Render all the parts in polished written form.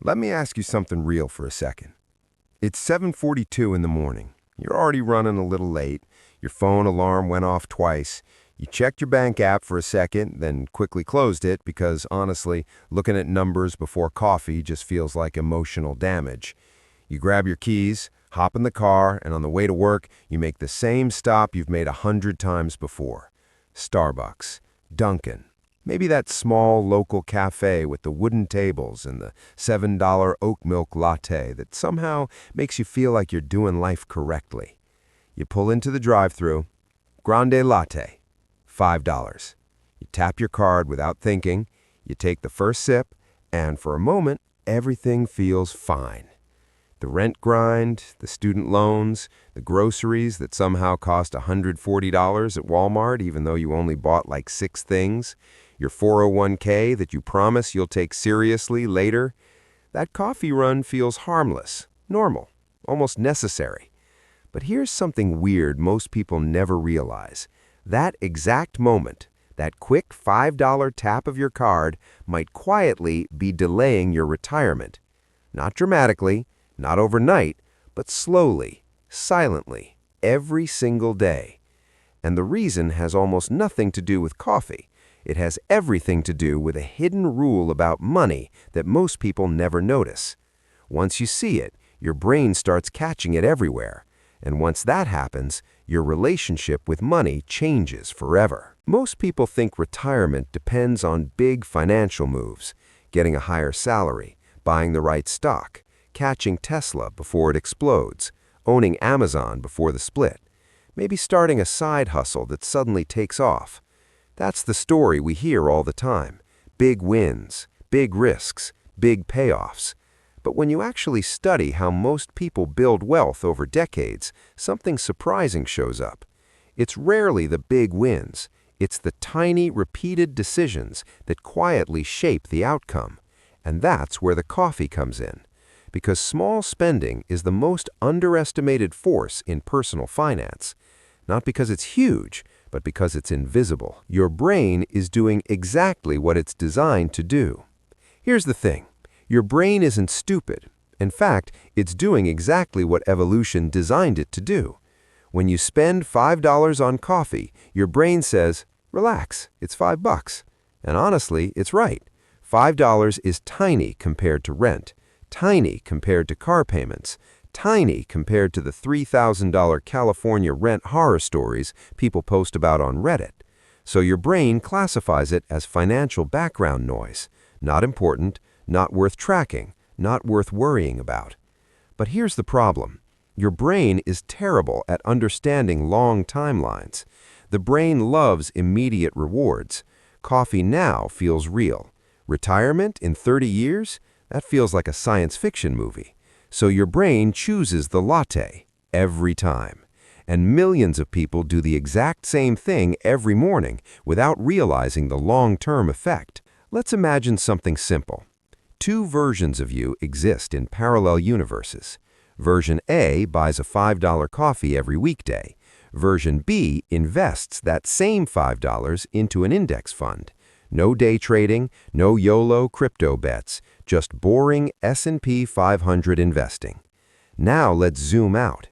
Let me ask you something real for a second. It's 7:42 in the morning. You're already running a little late. Your phone alarm went off twice. You checked your bank app for a second, then quickly closed it because, honestly, looking at numbers before coffee just feels like emotional damage. You grab your keys, hop in the car, and on the way to work, you make the same stop you've made 100 times before. Starbucks, Dunkin', maybe that small local cafe with the wooden tables and the $7 oat milk latte that somehow makes you feel like you're doing life correctly. You pull into the drive-thru, grande latte, $5. You tap your card without thinking, you take the first sip, and for a moment, everything feels fine. The rent grind, the student loans, the groceries that somehow cost $140 at Walmart even though you only bought like 6 things, your 401k that you promise you'll take seriously later, that coffee run feels harmless, normal, almost necessary. But here's something weird most people never realize. That exact moment, that quick $5 tap of your card might quietly be delaying your retirement. Not dramatically, not overnight, but slowly, silently, every single day. And the reason has almost nothing to do with coffee. It has everything to do with a hidden rule about money that most people never notice. Once you see it, your brain starts catching it everywhere. And once that happens, your relationship with money changes forever. Most people think retirement depends on big financial moves, getting a higher salary, buying the right stock, catching Tesla before it explodes, owning Amazon before the split, maybe starting a side hustle that suddenly takes off. That's the story we hear all the time. Big wins, big risks, big payoffs. But when you actually study how most people build wealth over decades, something surprising shows up. It's rarely the big wins. It's the tiny, repeated decisions that quietly shape the outcome. And that's where the coffee comes in. Because small spending is the most underestimated force in personal finance. Not because it's huge, but because it's invisible. Your brain is doing exactly what it's designed to do. Here's the thing. Your brain isn't stupid. In fact, it's doing exactly what evolution designed it to do. When you spend $5 on coffee, your brain says, relax, it's $5. And honestly, it's right. $5 is tiny compared to rent. Tiny compared to car payments, tiny compared to the $3,000 California rent horror stories people post about on Reddit. So your brain classifies it as financial background noise, not important, not worth tracking, not worth worrying about. But here's the problem. Your brain is terrible at understanding long timelines. The brain loves immediate rewards. Coffee now feels real. Retirement in 30 years? That feels like a science fiction movie. So your brain chooses the latte every time. And millions of people do the exact same thing every morning without realizing the long-term effect. Let's imagine something simple. 2 versions of you exist in parallel universes. Version A buys a $5 coffee every weekday. Version B invests that same $5 into an index fund. No day trading, no YOLO crypto bets, just boring S&P 500 investing. Now let's zoom out.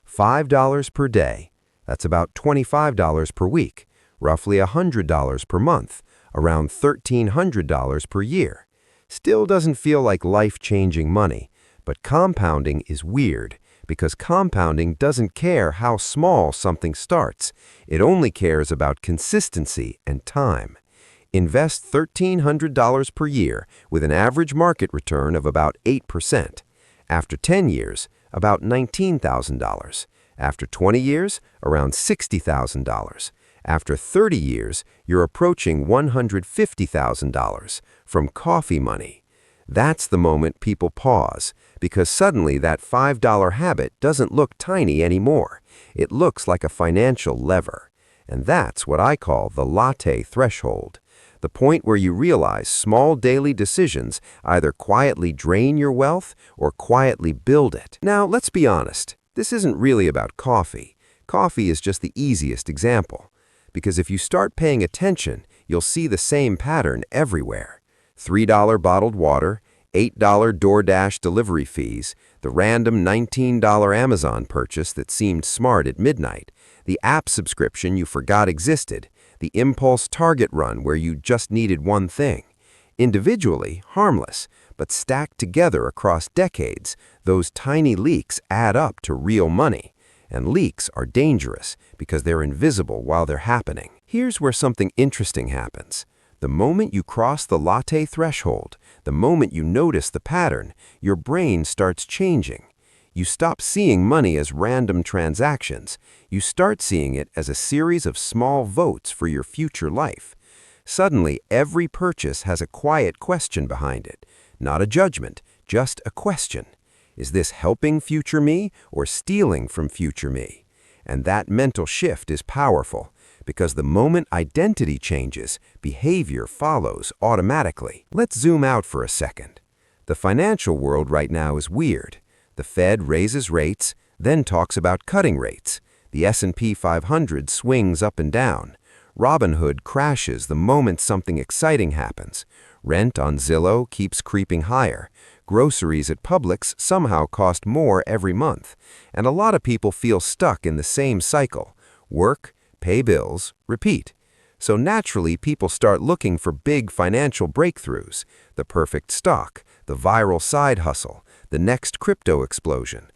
$5 per day. That's about $25 per week, roughly $100 per month, around $1,300 per year. Still doesn't feel like life-changing money, but compounding is weird because compounding doesn't care how small something starts. It only cares about consistency and time. Invest $1,300 per year with an average market return of about 8%. After 10 years, about $19,000. After 20 years, around $60,000. After 30 years, you're approaching $150,000 from coffee money. That's the moment people pause, because suddenly that $5 habit doesn't look tiny anymore. It looks like a financial lever. And that's what I call the latte threshold. The point where you realize small daily decisions either quietly drain your wealth or quietly build it. Now, let's be honest. This isn't really about coffee. Coffee is just the easiest example. Because if you start paying attention, you'll see the same pattern everywhere. $3 bottled water, $8 DoorDash delivery fees, the random $19 Amazon purchase that seemed smart at midnight, the app subscription you forgot existed, the impulse Target run where you just needed one thing. Individually, harmless, but stacked together across decades, those tiny leaks add up to real money. And leaks are dangerous because they're invisible while they're happening. Here's where something interesting happens. The moment you cross the latte threshold, the moment you notice the pattern, your brain starts changing. You stop seeing money as random transactions. You start seeing it as a series of small votes for your future life. Suddenly, every purchase has a quiet question behind it. Not a judgment, just a question. Is this helping future me or stealing from future me? And that mental shift is powerful because the moment identity changes, behavior follows automatically. Let's zoom out for a second. The financial world right now is weird. The Fed raises rates, then talks about cutting rates. The S&P 500 swings up and down. Robinhood crashes the moment something exciting happens. Rent on Zillow keeps creeping higher. Groceries at Publix somehow cost more every month. And a lot of people feel stuck in the same cycle. Work, pay bills, repeat. So naturally, people start looking for big financial breakthroughs. The perfect stock, the viral side hustle, the next crypto explosion.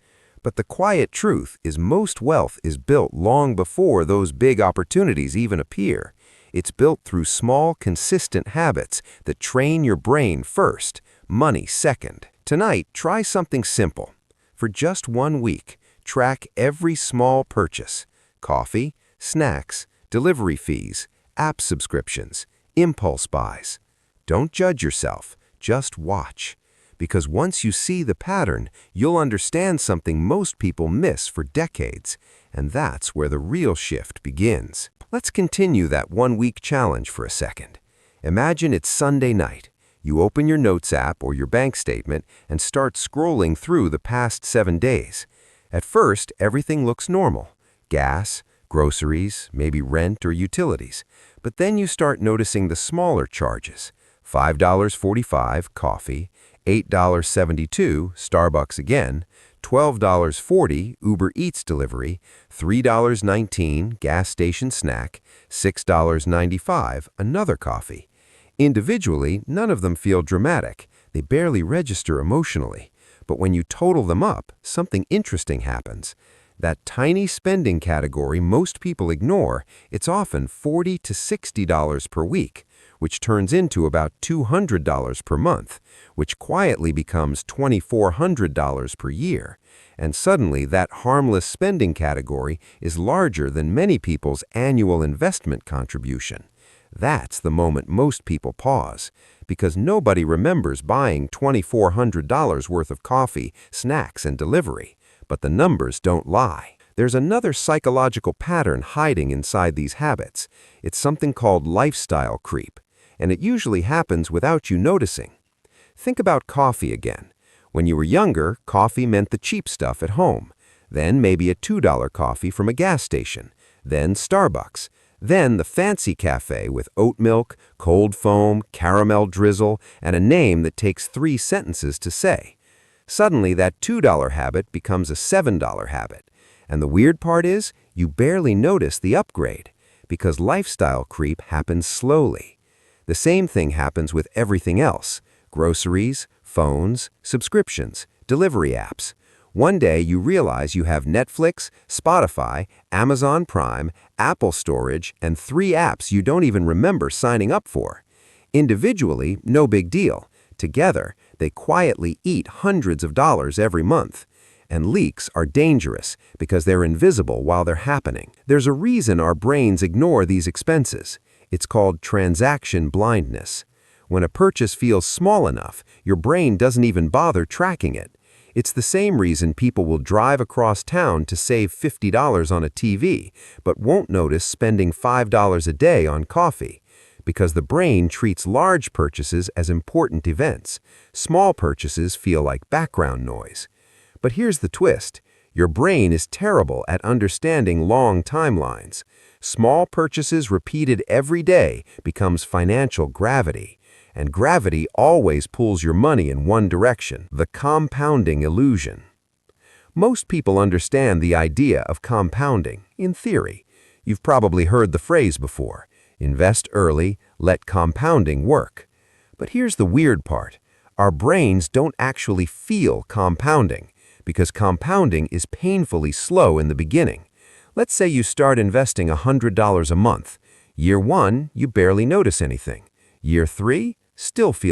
But the quiet truth is most wealth is built long before those big opportunities even appear. It's built through small, consistent habits that train your brain first, money second. Tonight, try something simple. For just 1 week, track every small purchase: coffee, snacks, delivery fees, app subscriptions, impulse buys. Don't judge yourself, just watch. Because once you see the pattern, you'll understand something most people miss for decades, and that's where the real shift begins. Let's continue that 1-week challenge for a second. Imagine it's Sunday night. You open your Notes app or your bank statement and start scrolling through the past 7 days. At first, everything looks normal. Gas, groceries, maybe rent or utilities. But then you start noticing the smaller charges. $5.45 coffee, $8.72 Starbucks again, $12.40 Uber Eats delivery, $3.19 gas station snack, $6.95 another coffee. Individually, none of them feel dramatic. They barely register emotionally. But when you total them up, something interesting happens. That tiny spending category most people ignore, it's often $40 to $60 per week, which turns into about $200 per month, which quietly becomes $2,400 per year. And suddenly, that harmless spending category is larger than many people's annual investment contribution. That's the moment most people pause, because nobody remembers buying $2,400 worth of coffee, snacks, and delivery. But the numbers don't lie. There's another psychological pattern hiding inside these habits. It's something called lifestyle creep, and it usually happens without you noticing. Think about coffee again. When you were younger, coffee meant the cheap stuff at home. Then maybe a $2 coffee from a gas station. Then Starbucks. Then the fancy cafe with oat milk, cold foam, caramel drizzle, and a name that takes 3 sentences to say. Suddenly, that $2 habit becomes a $7 habit. And the weird part is, you barely notice the upgrade, because lifestyle creep happens slowly. The same thing happens with everything else: groceries, phones, subscriptions, delivery apps. One day you realize you have Netflix, Spotify, Amazon Prime, Apple Storage, and 3 apps you don't even remember signing up for. Individually, no big deal. Together, they quietly eat hundreds of dollars every month. And leaks are dangerous because they're invisible while they're happening. There's a reason our brains ignore these expenses. It's called transaction blindness. When a purchase feels small enough, your brain doesn't even bother tracking it. It's the same reason people will drive across town to save $50 on a TV, but won't notice spending $5 a day on coffee. Because the brain treats large purchases as important events. Small purchases feel like background noise. But here's the twist. Your brain is terrible at understanding long timelines. Small purchases repeated every day becomes financial gravity. and gravity always pulls your money in one direction, the compounding illusion. Most people understand the idea of compounding, in theory. You've probably heard the phrase before, invest early, let compounding work. But here's the weird part. Our brains don't actually feel compounding, because compounding is painfully slow in the beginning. Let's say you start investing $100 a month. Year 1, you barely notice anything. Year 3, still feel